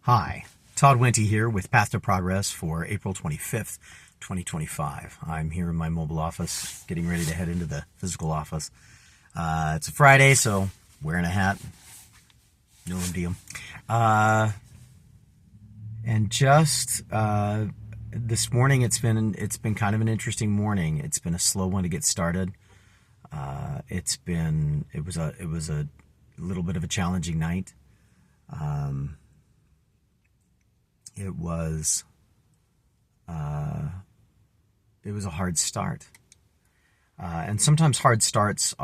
Hi, Todd Wente here with Path to Progress for April 25th, 2025. I'm here in my mobile office, getting ready to head into the physical office. It's a Friday, so wearing a hat, no deal. And just this morning, it's been kind of an interesting morning. It's been a slow one to get started. It was a little bit of a challenging night. It was a hard start, and sometimes hard starts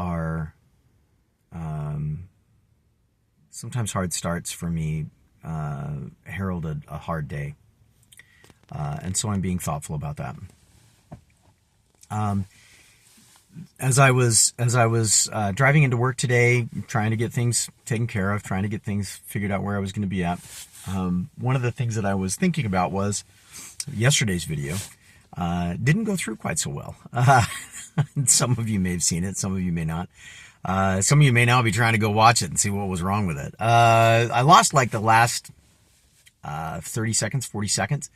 for me heralded a hard day, and so I'm being thoughtful about that. As I was driving into work today, trying to get things taken care of, trying to get things figured out where I was going to be at, one of the things that I was thinking about was yesterday's video didn't go through quite so well. Some of you may have seen it, some of you may not. Some of you may now be trying to go watch it and see what was wrong with it. I lost like the last 30 seconds, 40 seconds.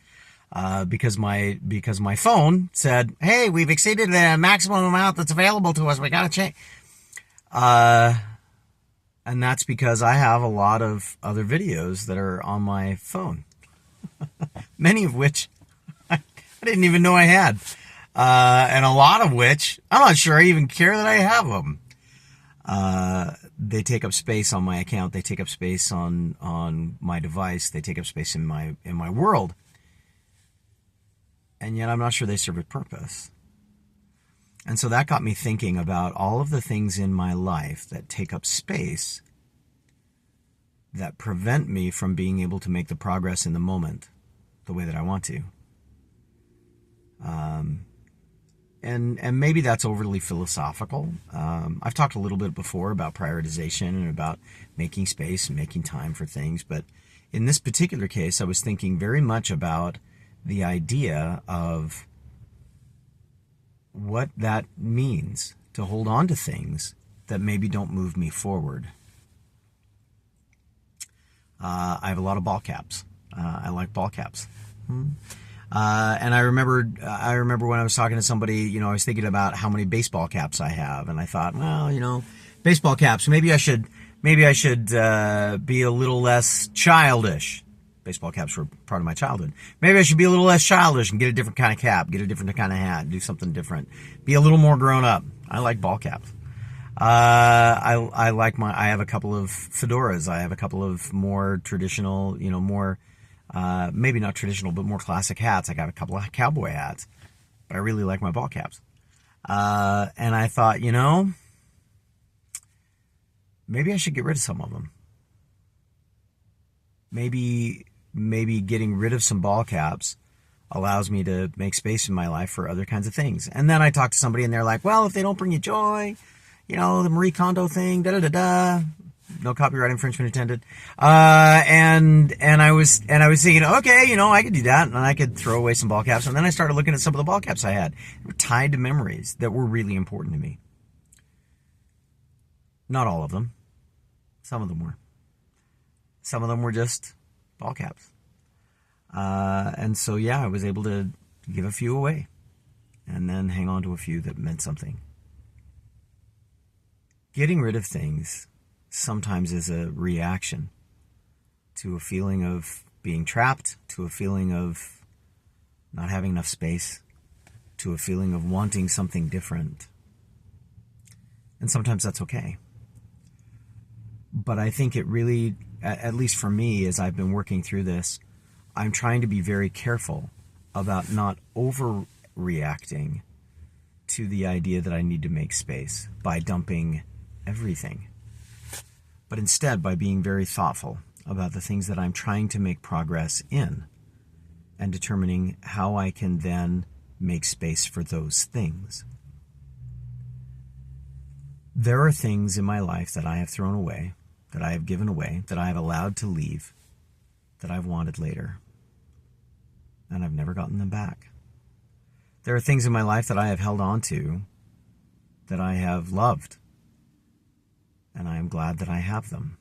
Because my phone said, "Hey, we've exceeded the maximum amount that's available to us. We gotta change." And that's because I have a lot of other videos that are on my phone, many of which I didn't even know I had, and a lot of which I'm not sure I even care that I have them. They take up space on my account. They take up space on my device. They take up space in my world. And yet I'm not sure they serve a purpose. And so that got me thinking about all of the things in my life that take up space that prevent me from being able to make the progress in the moment the way that I want to. And maybe that's overly philosophical. I've talked a little bit before about prioritization and about making space and making time for things. But in this particular case, I was thinking very much about the idea of what that means to hold on to things that maybe don't move me forward. I have a lot of ball caps. I like ball caps. And I remember when I was talking to somebody, I was thinking about how many baseball caps I have, and I thought, well, baseball caps. Maybe I should be a little less childish. Baseball caps were part of my childhood. Maybe I should be a little less childish and get a different kind of cap, get a different kind of hat, do something different, be a little more grown up. I like ball caps. I have a couple of fedoras. I have a couple of more traditional, more, maybe not traditional, but more classic hats. I got a couple of cowboy hats, but I really like my ball caps. And I thought, maybe I should get rid of some of them. Maybe getting rid of some ball caps allows me to make space in my life for other kinds of things. And then I talked to somebody and they're like, well, if they don't bring you joy, the Marie Kondo thing, no copyright infringement intended. And I was thinking, okay, I could do that and I could throw away some ball caps. And then I started looking at some of the ball caps I had. They were tied to memories that were really important to me. Not all of them. Some of them were. Some of them were just ball caps. And so, I was able to give a few away and then hang on to a few that meant something. Getting rid of things sometimes is a reaction to a feeling of being trapped, to a feeling of not having enough space, to a feeling of wanting something different. And sometimes that's okay. But I think it really, at least for me, as I've been working through this, I'm trying to be very careful about not overreacting to the idea that I need to make space by dumping everything. But instead, by being very thoughtful about the things that I'm trying to make progress in and determining how I can then make space for those things. There are things in my life that I have thrown away, that I have given away, that I have allowed to leave, that I've wanted later. And I've never gotten them back. There are things in my life that I have held on to, that I have loved, and I am glad that I have them.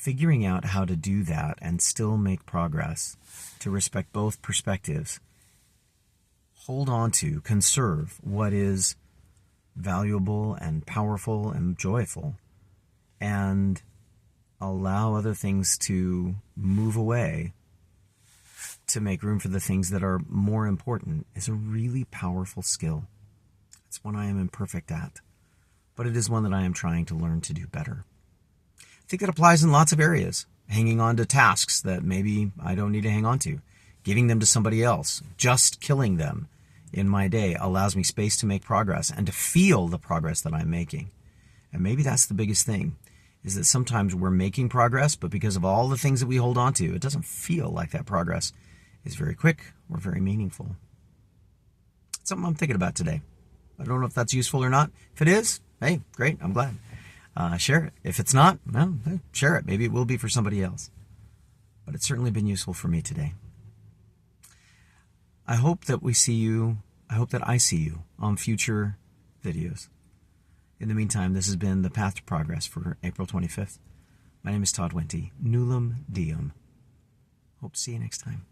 figuring out how to do that and still make progress, to respect both perspectives, hold on to, conserve what is valuable and powerful and joyful, and allow other things to move away to make room for the things that are more important, is a really powerful skill. It's one I am imperfect at, but it is one that I am trying to learn to do better. I think that applies in lots of areas. Hanging on to tasks that maybe I don't need to hang on to, giving them to somebody else, just killing them in my day allows me space to make progress and to feel the progress that I'm making. And maybe that's the biggest thing, is that sometimes we're making progress, but because of all the things that we hold on to, it doesn't feel like that progress is very quick or very meaningful. It's something I'm thinking about today. I don't know if that's useful or not. If it is, hey, great, I'm glad. Share it. If it's not, well, share it. Maybe it will be for somebody else. But it's certainly been useful for me today. I hope that I see you on future videos. In the meantime, this has been The Path to Progress for April 25th. My name is Todd Wente. Nullum Diem. Hope to see you next time.